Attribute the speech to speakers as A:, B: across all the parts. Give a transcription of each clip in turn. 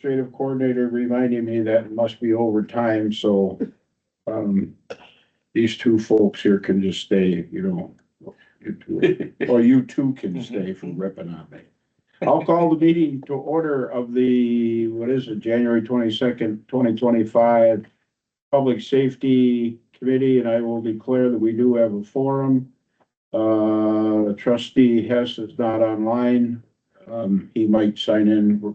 A: administrative coordinator reminded me that it must be overtime, so, these two folks here can just stay, you know. Or you two can stay from ripping on me. I'll call the meeting to order of the, what is it, January 22nd, 2025 Public Safety Committee, and I will declare that we do have a forum. Trustee Hess is not online. He might sign in.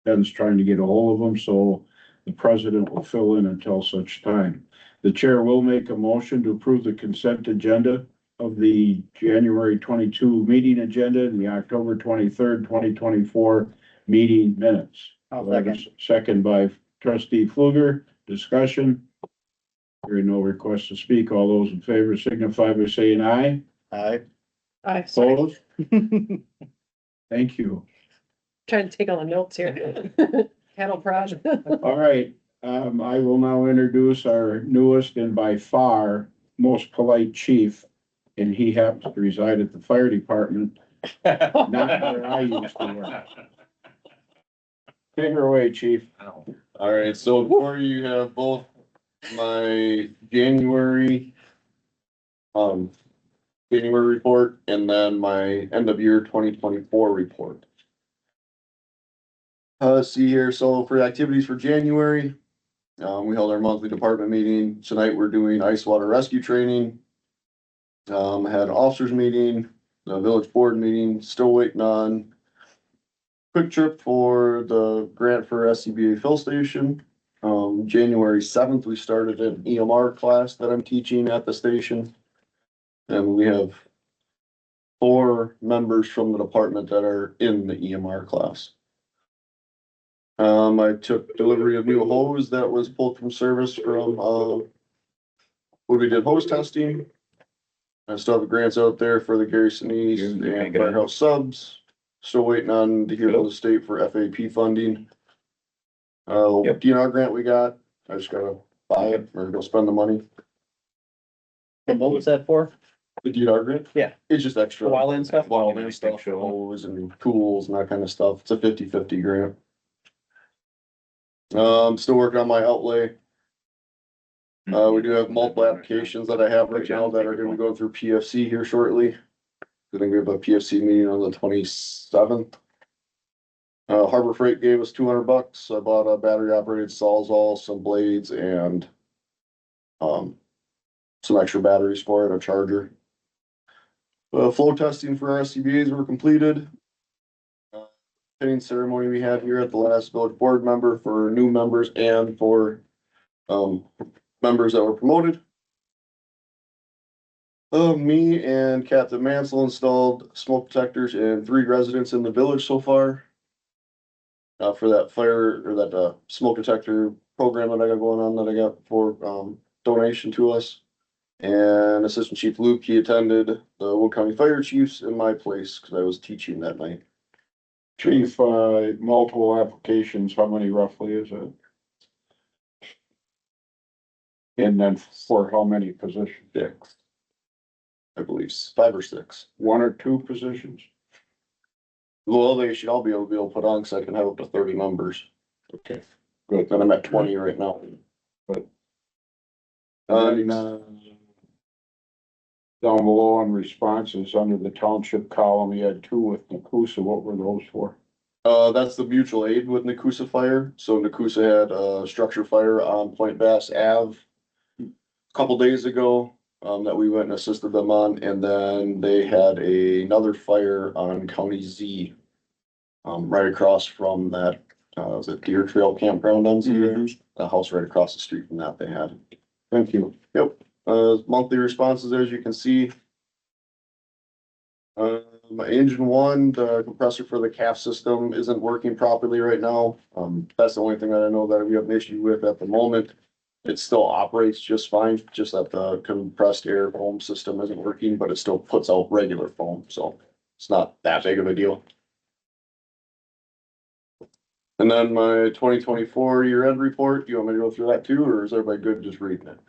A: Ben's trying to get a hold of him, so the president will fill in until such time. The chair will make a motion to approve the consent agenda of the January 22 meeting agenda and the October 23rd, 2024 meeting minutes. Second by trustee Pfluger. Discussion. Hearing no request to speak. All those in favor signify by saying aye.
B: Aye.
A: Opposed? Thank you.
C: Trying to take all the notes here. Cattle prod.
A: All right, I will now introduce our newest and by far most polite chief. And he happens to reside at the fire department, not where I used to work. Take her away, chief.
B: All right, so before you have both my January report and then my end of year 2024 report. Let's see here. So for activities for January, we held our monthly department meeting. Tonight we're doing ice water rescue training. I had an officers meeting, the village board meeting, still waiting on quick trip for the grant for SCBA fill station. January 7th, we started an EMR class that I'm teaching at the station. And we have 4 members from the department that are in the EMR class. I took delivery of new hose that was pulled from service from, when we did hose testing. I still have grants out there for the Garrison East and Firehouse subs. Still waiting on to hear from the state for FAP funding. DNR grant we got, I just gotta buy it or go spend the money.
D: And what was that for?
B: The DNR grant?
D: Yeah.
B: It's just extra.
D: Wildland stuff?
B: Wildland stuff, hose and tools and that kind of stuff. It's a 50/50 grant. Still working on my outlay. We do have multiple applications that I have right now that are gonna be going through PFC here shortly. I think we have a PFC meeting on the 27th. Harbor Freight gave us $200. I bought a battery operated Sawzall, some blades and some extra batteries for it, a charger. Flow testing for our SCBA's were completed. Pinning ceremony we had here at the last village board member for new members and for members that were promoted. Me and Captain Mansell installed smoke detectors in 3 residents in the village so far. For that fire or that smoke detector program that I got going on that I got for donation to us. And Assistant Chief Luke, he attended the Wood County Fire Chiefs in my place because I was teaching that night.
A: Chief, multiple applications, how many roughly is it? And then for how many positions?
B: 6. I believe 5 or 6.
A: 1 or 2 positions?
B: Well, they should all be able to put on, because I can have up to 30 members.
A: Okay, good.
B: And I'm at 20 right now.
A: But then, down below on responses under the township column, you had 2 with Nakusa. What were those for?
B: That's the mutual aid with Nakusa Fire. So Nakusa had a structure fire on Point Bass Ave a couple days ago, that we went and assisted them on. And then they had another fire on County Z, right across from that, was it Deer Trail Campground on Z? The house right across the street from that they had.
A: Thank you.
B: Yep. Monthly responses, as you can see. My engine 1, the compressor for the CAF system isn't working properly right now. That's the only thing that I know that we have an issue with at the moment. It still operates just fine, just that the compressed air foam system isn't working, but it still puts out regular foam, so it's not that big of a deal. And then my 2024 year-end report, do you want me to go through that too, or is everybody good just reading it?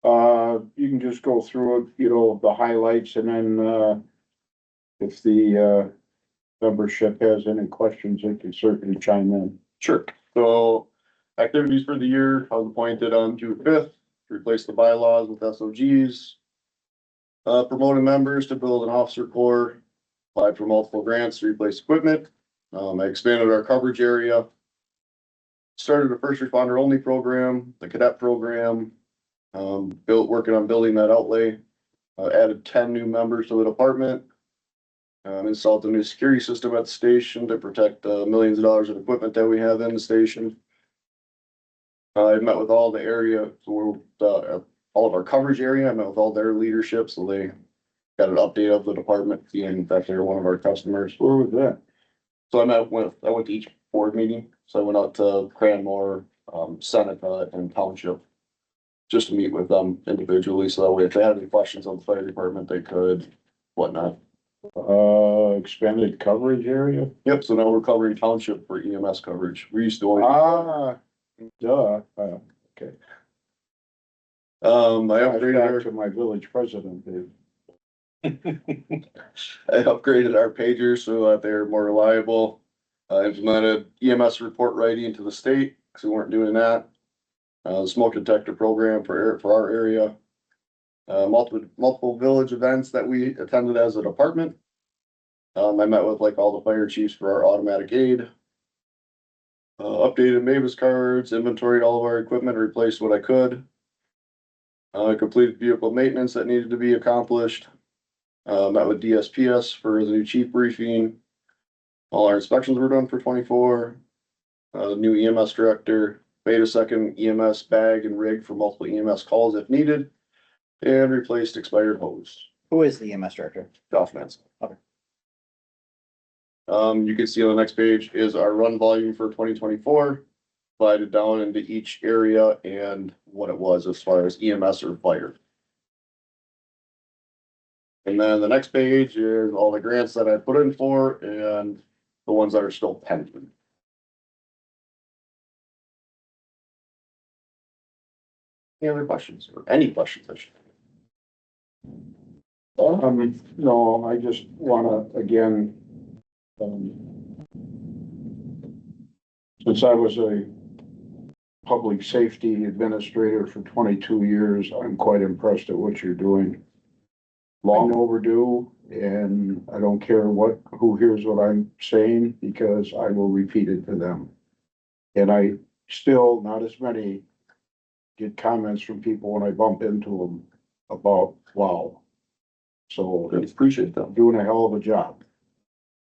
A: You can just go through it, you know, the highlights, and then, if the, membership has any questions, they can certainly chime in.
B: Sure. So activities for the year, I was appointed on June 5th to replace the bylaws with SOGs. Promoting members to build an officer corps, applied for multiple grants to replace equipment. I expanded our coverage area. Started a first responder only program, the cadet program. Working on building that outlay. Added 10 new members to the department. Installed a new security system at the station to protect millions of dollars of equipment that we have in the station. I met with all the area, all of our coverage area. I met with all their leadership, so they got an update of the department, being that they're one of our customers.
A: Where was that?
B: So I went to each board meeting. So I went out to Cranmore, Seneca and Township. Just to meet with them individually, so that way if they had any questions on the fire department, they could, whatnot.
A: Expanded coverage area?
B: Yep, so now we're covering Township for EMS coverage. We used to only,
A: Duh. Okay.
B: I upgraded
A: Back
B: our,
A: to my village president, Dave.
B: I upgraded our pagers so that they're more reliable. Implemented EMS report writing into the state, because we weren't doing that. The smoke detector program for our area. Multiple village events that we attended as a department. I met with like all the fire chiefs for our automatic aid. Updated Mavis cards, inventoried all of our equipment, replaced what I could. Completed vehicle maintenance that needed to be accomplished. Met with DSPS for the new chief briefing. All our inspections were done for 24. New EMS director, made a second EMS bag and rig for multiple EMS calls if needed, and replaced expired hose.
D: Who is the EMS director?
B: Golf Manson.
D: Okay.
B: You can see on the next page is our run volume for 2024, divided down into each area and what it was as far as EMS or fire. And then the next page is all the grants that I put in for and the ones that are still pending. Any other questions or any questions? I should.
A: No, I just wanna, again, since I was a public safety administrator for 22 years, I'm quite impressed at what you're doing. Long overdue, and I don't care who hears what I'm saying, because I will repeat it to them. And I still, not as many, get comments from people when I bump into them about, wow. So
B: Appreciate them.
A: doing a hell of a job.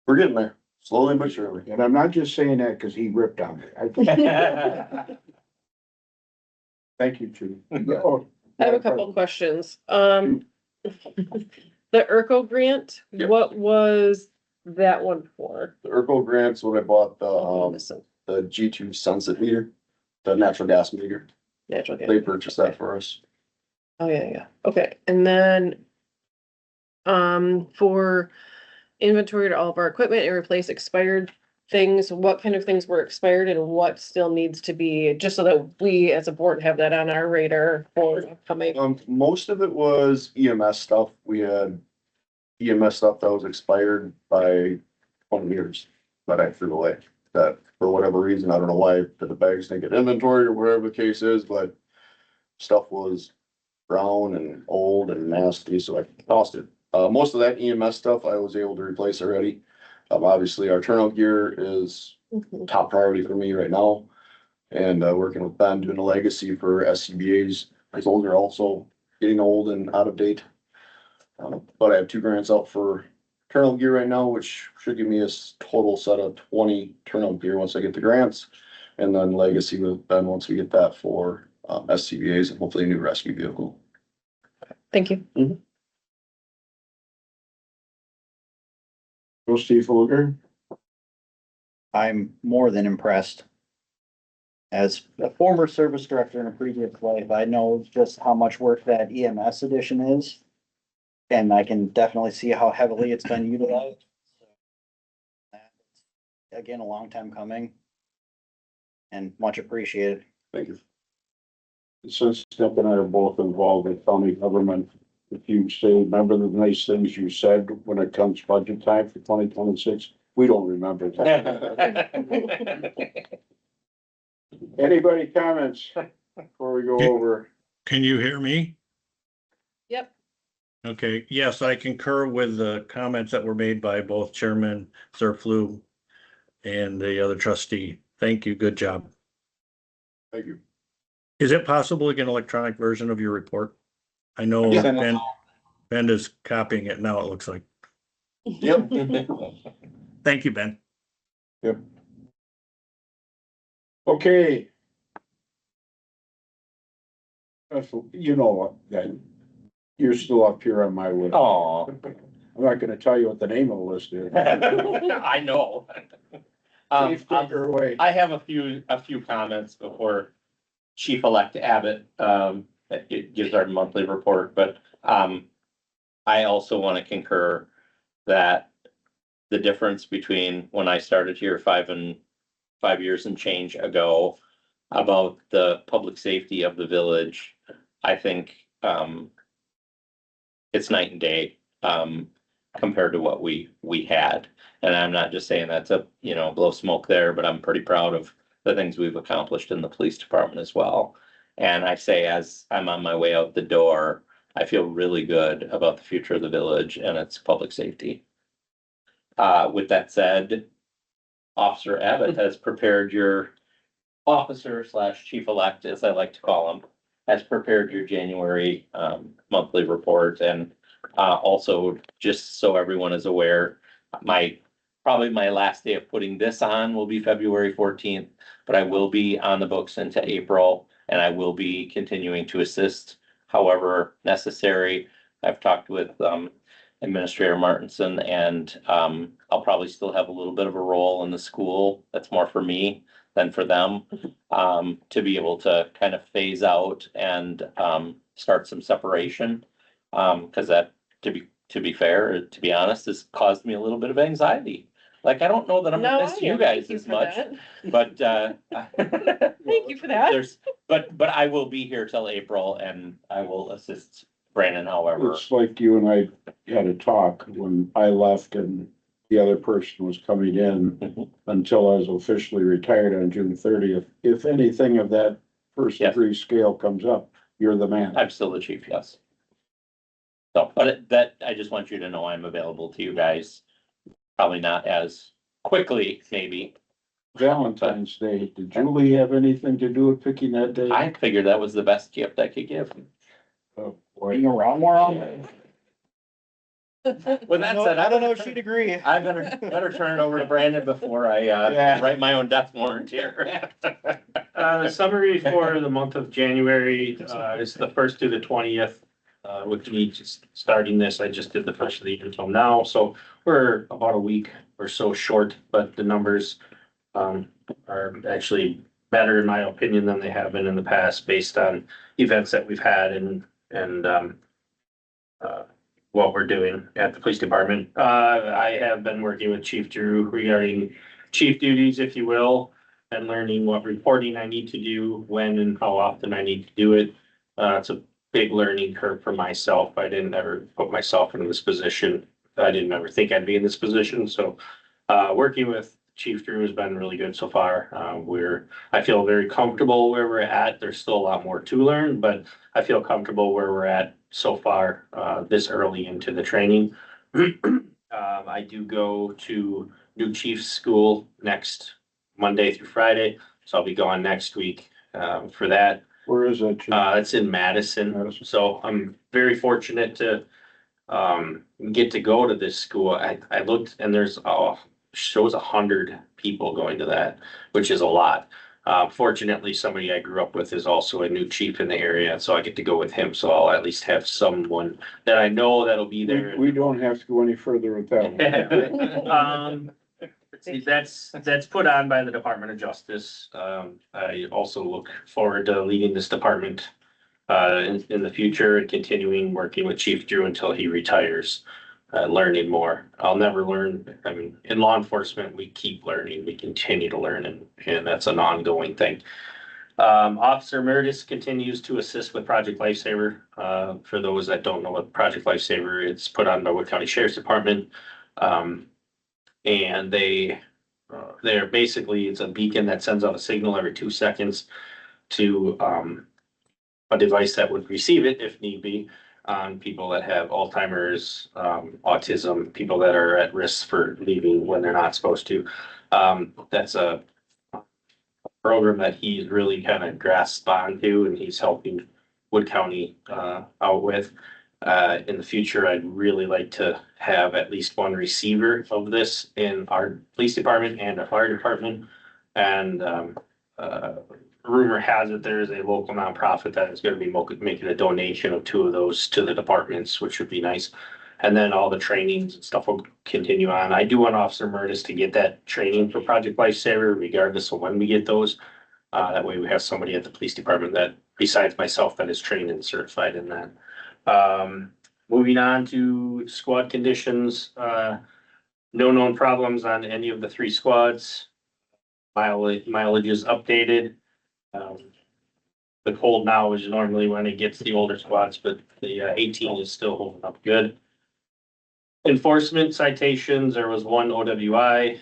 B: We're getting there, slowly but surely.
A: And I'm not just saying that because he ripped on me. Thank you, Chief. Oh,
C: I have a couple questions. The ERCO grant,
B: Yep.
C: what was that one for?
B: The ERCO grants, when I bought the G2 Sunset meter, the natural gas meter,
C: Natural gas.
B: they purchased that for us.
C: Oh, yeah. Okay, and then, for inventory to all of our equipment and replace expired things, what kind of things were expired and what still needs to be, just so that we as a board have that on our radar for upcoming.
B: Most of it was EMS stuff. We had EMS stuff that was expired by 20 years that I threw away. That for whatever reason, I don't know why the bags didn't get inventory or whatever the case is, but stuff was brown and old and nasty, so I tossed it. Most of that EMS stuff I was able to replace already. Obviously our turnout gear is
C: Mhm.
B: top priority for me right now. And, working with Ben doing a legacy for SCBA's, those are also getting old and out of date. But I have 2 grants out for turnout gear right now, which should give me a total set of 20 turnout gear once I get the grants. And then legacy with Ben once we get that for, SCBA's and hopefully a new rescue vehicle.
C: Thank you.
A: Go Steve Luger.
D: I'm more than impressed. As a former service director in a previous life, I know just how much work that EMS edition is. And I can definitely see how heavily it's been utilized. Again, a long time coming. And much appreciated.
B: Thank you.
A: Since Steph and I are both involved with county government, if you say, remember the nice things you said when it comes budget time for 2026, we don't remember that. Anybody comments before we go over?
E: Can you hear me?
C: Yep.
E: Okay, yes, I concur with the comments that were made by both Chairman Zerflu and the other trustee. Thank you, good job.
A: Thank you.
E: Is it possible to get an electronic version of your report? I know
B: Yeah.
E: Ben is copying it now, it looks like.
B: Yep.
E: Thank you, Ben.
A: Yep. Okay. You know that you're still up here on my list.
F: Oh,
A: I'm not gonna tell you what the name of the list is.
F: I know.
A: Chief, take her away.
F: I have a few comments before Chief-elect Abbott, it gives our monthly report, but, I also want to concur that the difference between when I started here 5 years and change ago about the public safety of the village, I think, it's night and day, compared to what we had. And I'm not just saying that to, blow smoke there, but I'm pretty proud of the things we've accomplished in the police department as well. And I say, as I'm on my way out the door, I feel really good about the future of the village and its public safety. With that said, Officer Abbott has prepared your officer / chief-elect, as I like to call him, has prepared your January, monthly report. And also, just so everyone is aware, probably my last day of putting this on will be February 14th, but I will be on the books into April, and I will be continuing to assist however necessary. I've talked with Administrator Martinson, and I'll probably still have a little bit of a role in the school. That's more for me than for them, to be able to kind of phase out and start some separation. Because that, to be fair, to be honest, has caused me a little bit of anxiety. Like, I don't know that I'm
C: No,
F: gonna miss
C: I
F: you
C: am.
F: guys
C: Thank you
F: as
C: for
F: much,
C: that.
F: but
C: Thank you for that.
F: but I will be here till April, and I will assist Brandon however.
A: It's like you and I had a talk when I left and the other person was coming in
F: Mhm.
A: until I was officially retired on June 30th. If anything of that first
F: Yes.
A: degree scale comes up, you're the man.
F: I'm still the chief, yes. So, I just want you to know I'm available to you guys. Probably not as quickly, maybe.
A: Valentine's Day, did Julie have anything to do with picking that day?
F: I figured that was the best gift I could give.
A: Oh, boy.
D: Being around more often.
F: With that said,
D: I don't know if she'd agree.
F: I better turn it over to Brandon before I,
D: Yeah.
F: write my own death warrant here.
G: The summary for the month of January, is the 1st through the 20th. With me just starting this, I just did the first of the year until now, so we're about a week or so short, but the numbers are actually better in my opinion than they have been in the past based on events that we've had and what we're doing at the police department. I have been working with Chief Drew regarding chief duties, if you will, and learning what reporting I need to do, when and how often I need to do it. It's a big learning curve for myself. I didn't ever put myself in this position. I didn't ever think I'd be in this position. So, working with Chief Drew has been really good so far. I feel very comfortable where we're at. There's still a lot more to learn, but I feel comfortable where we're at so far, this early into the training. I do go to new chief's school next Monday through Friday, so I'll be gone next week, for that.
A: Where is that? Chief?
G: It's in Madison,
A: Madison.
G: so I'm very fortunate to get to go to this school. I looked and there's, shows 100 people going to that, which is a lot. Fortunately, somebody I grew up with is also a new chief in the area, so I get to go with him, so I'll at least have someone that I know that'll be there.
A: We don't have to go any further with that one.
G: See, that's put on by the Department of Justice. I also look forward to leading this department in the future and continuing working with Chief Drew until he retires, learning more. I'll never learn. I mean, in law enforcement, we keep learning, we continue to learn, and that's an ongoing thing. Officer Meredith continues to assist with Project Lifesaver. For those that don't know what Project Lifesaver, it's put on by Wood County Sheriff's Department. And they they're basically, it's a beacon that sends out a signal every 2 seconds to, a device that would receive it if need be on people that have Alzheimer's, autism, people that are at risk for leaving when they're not supposed to. That's a program that he's really kind of grasped onto and he's helping Wood County, out with. In the future, I'd really like to have at least one receiver of this in our police department and our fire department. And, rumor has it there is a local nonprofit that is gonna be making a donation of 2 of those to the departments, which would be nice. And then all the trainings and stuff will continue on. I do want Officer Murtis to get that training for Project Lifesaver regardless of when we get those. That way we have somebody at the police department that, besides myself, that is trained and certified in that. Moving on to squad conditions, no known problems on any of the 3 squads. Mileage is updated. The cold now is normally when it gets the older squads, but the 18 is still holding up good. Enforcement citations, there was 1 OWI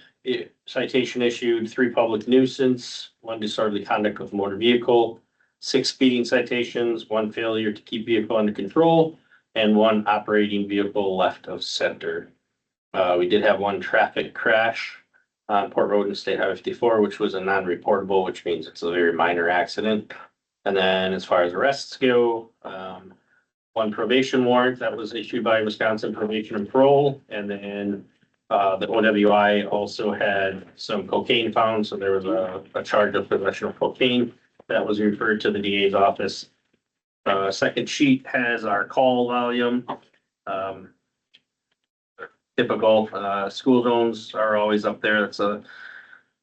G: citation issued, 3 public nuisance, 1 disorderly conduct of motor vehicle, 6 speeding citations, 1 failure to keep vehicle under control, and 1 operating vehicle left of center. We did have 1 traffic crash on Port Road and State Highway 54, which was a non-reportable, which means it's a very minor accident. And then as far as arrests go, 1 probation warrant that was issued by Wisconsin Probation and Parole. And then the OWI also had some cocaine found. So there was a charge of possession of cocaine that was referred to the DA's office. Second sheet has our call volume. Typical, school zones are always up there. That's a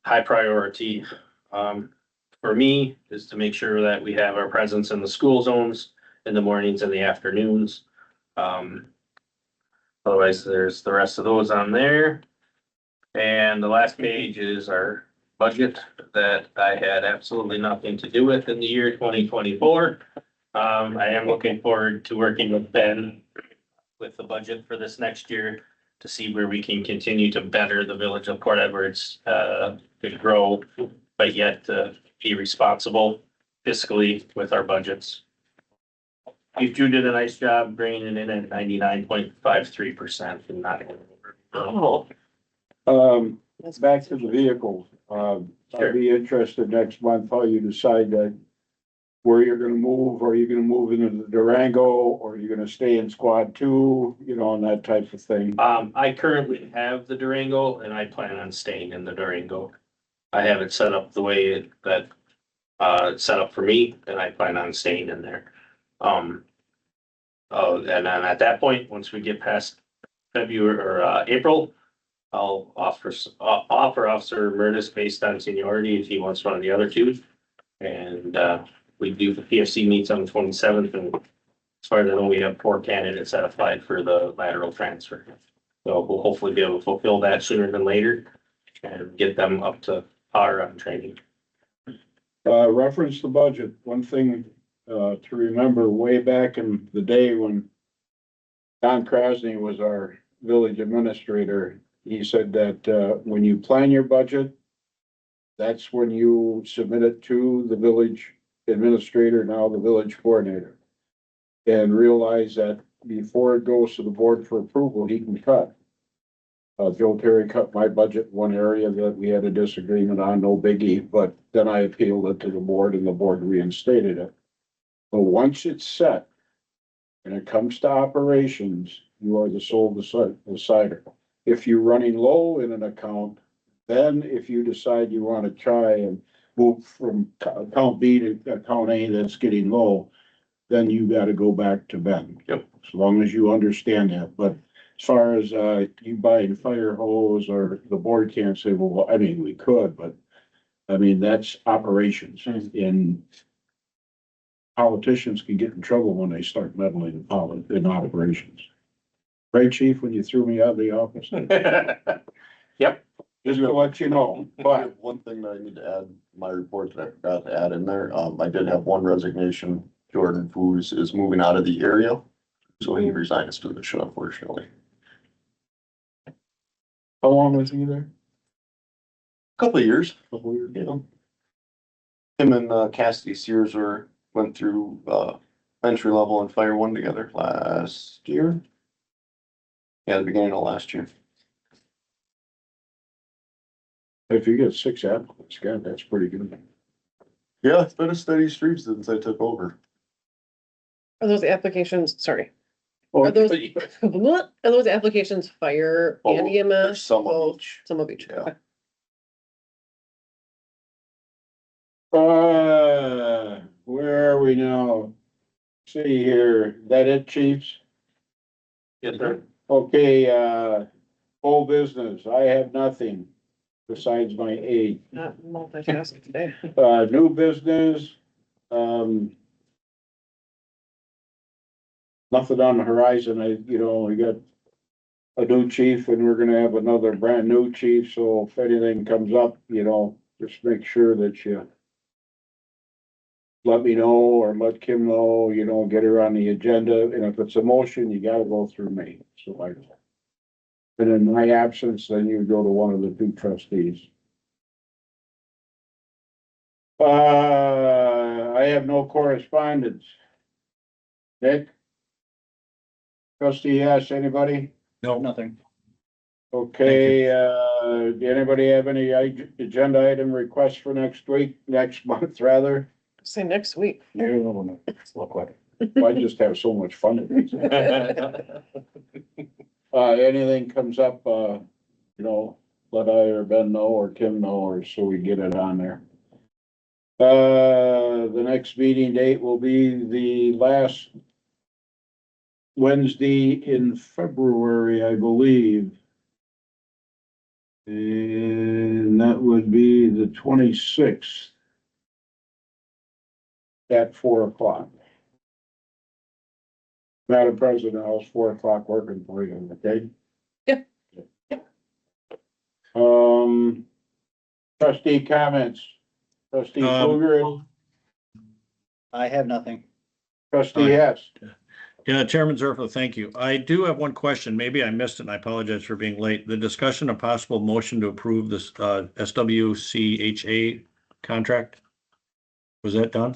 G: high priority. For me is to make sure that we have our presence in the school zones in the mornings and the afternoons. Otherwise, there's the rest of those on there. And the last page is our budget that I had absolutely nothing to do with in the year 2024. I am looking forward to working with Ben with the budget for this next year to see where we can continue to better the village of Port Edwards, to grow, but yet be responsible fiscally with our budgets. You two did a nice job bringing it in at 99.53% and not.
C: Oh,
A: Back to the vehicles, I'd be interested next month how you decide that where you're gonna move, are you gonna move into the Durango, or are you gonna stay in squad 2, you know, and that type of thing.
G: I currently have the Durango and I plan on staying in the Durango. I have it set up the way that, it's set up for me and I plan on staying in there. And then at that point, once we get past February or, April, I'll offer Officer Murtis based on seniority if he wants one of the other 2. And, we do the PFC meets on the 27th, and as far as I know, we have 4 candidates that applied for the lateral transfer. So we'll hopefully be able to fulfill that sooner than later and get them up to par on training.
A: Reference the budget, one thing, to remember way back in the day when Don Krasny was our village administrator, he said that, when you plan your budget, that's when you submit it to the village administrator, now the village coordinator. And realize that before it goes to the board for approval, he can cut. Joe Terry cut my budget in one area that we had a disagreement on, no biggie, but then I appealed it to the board and the board reinstated it. But once it's set and it comes to operations, you are the sole decider. If you're running low in an account, then if you decide you want to try and move from account B to account A that's getting low, then you gotta go back to Ben.
G: Yep.
A: As long as you understand that, but as far as, you buying fire hose or the board can't say, well, I mean, we could, but I mean, that's operations and politicians can get in trouble when they start meddling in operations. Right, chief, when you threw me out of the office?
G: Yep.
A: Just to let you know, but
B: One thing that I need to add, in my report that I forgot to add in there, I did have 1 resignation. Jordan Foos is moving out of the area, so he resigned his position, unfortunately.
A: how long was he there?
B: Couple of years,
A: Couple years.
B: you know. Him and Cassidy Sears went through entry level and Fire One together last year. Yeah, the beginning of last year.
A: If you get 6 applicants, God, that's pretty good.
B: Yeah, it's been a steady stream since I took over.
C: Are those applications, sorry,
A: Oh,
C: are those, are those applications fire and
B: Oh, there's
C: EMS?
B: some of
C: Both?
B: each.
C: Some of each.
B: Yeah.
C: Okay.
A: Where are we now? See here, that it, chiefs?
G: Yes, sir.
A: Okay, whole business, I have nothing besides my age.
C: Not multitasking today.
A: New business, nothing on the horizon, we got a new chief and we're gonna have another brand new chief, so if anything comes up, just make sure that you let me know or let Kim know, get her on the agenda, and if it's a motion, you gotta go through me, so I. And in my absence, then you go to one of the 2 trustees. I have no correspondence. Nick? Trustee, yes, anybody?
D: Nothing.
A: Okay, anybody have any agenda item requests for next month, rather?
C: Say next week.
D: No, it's a little quick.
A: I just have so much fun. Anything comes up, let I or Ben know or Kim know, or so we get it on there. The next meeting date will be the last Wednesday in February, I believe. And that would be the 26th at 4:00. Madam President, how's 4:00 working for you, okay?
C: Yeah.
A: Trustee comments, trustee
E: Um,
A: Fluger,
D: I have nothing.
A: trustee Hess.
E: Yeah, Chairman Zerflo, thank you. I do have one question. Maybe I missed it and I apologize for being late. The discussion of possible motion to approve this SWCHA contract. Was that done?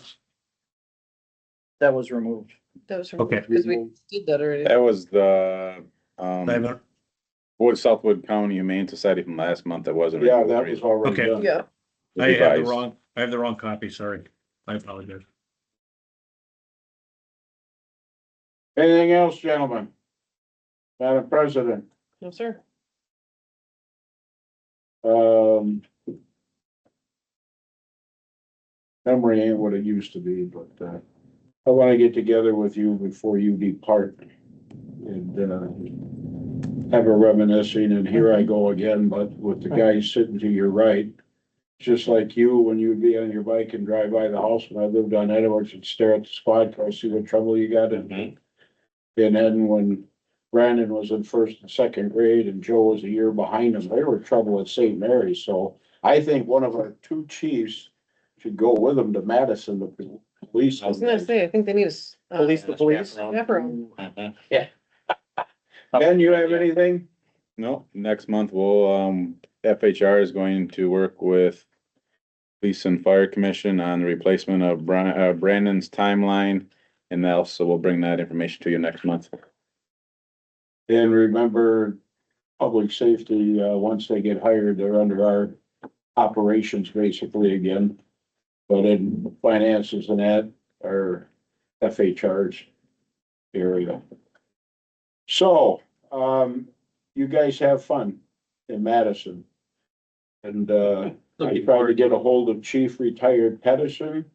D: That was removed.
C: That was
E: Okay.
C: because we did that already.
H: That was the,
E: I haven't-
H: Southwood County Humane Society from last month. That wasn't.
A: Yeah, that was already
E: Okay.
A: done.
C: Yeah,
E: I have the
H: revised.
E: I have the wrong copy, sorry. I apologize.
A: Anything else, gentlemen? Madam President,
C: no, sir.
A: memory ain't what it used to be, but, I wanna get together with you before you depart. And, have a reminiscing, and here I go again, but with the guy sitting to your right. Just like you, when you'd be on your bike and drive by the house when I lived on Edwards and stare at the squad car, see what trouble you got in.
F: Mhm.
A: And then when Brandon was in 1st and 2nd grade and Joe was a year behind him, they were trouble at St. Mary's, so I think one of our 2 chiefs should go with them to Madison, the police.
C: I was gonna say, I think they need a.
D: Police the police.
C: Chaperone.
F: Mhm. Yeah.
A: Ben, you have anything?
H: No, next month FHR is going to work with Police and Fire Commission on the replacement of Brandon's timeline. And also we'll bring that information to you next month.
A: And remember, public safety, once they get hired, they're under our operations basically again. But in finances and that are FHR's area. So, you guys have fun in Madison. And, I tried to get a hold of Chief Retired Pedersen.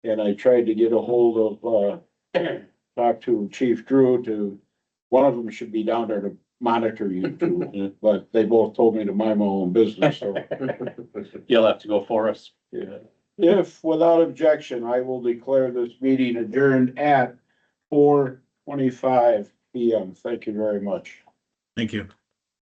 A: And I tried to get a hold of, talk to Chief Drew one of them should be down there to monitor you two. But they both told me to mind my own business, so.
F: You'll have to go for us.
A: Yeah. If without objection, I will declare this meeting adjourned at 4:25 PM. Thank you very much.
E: Thank you.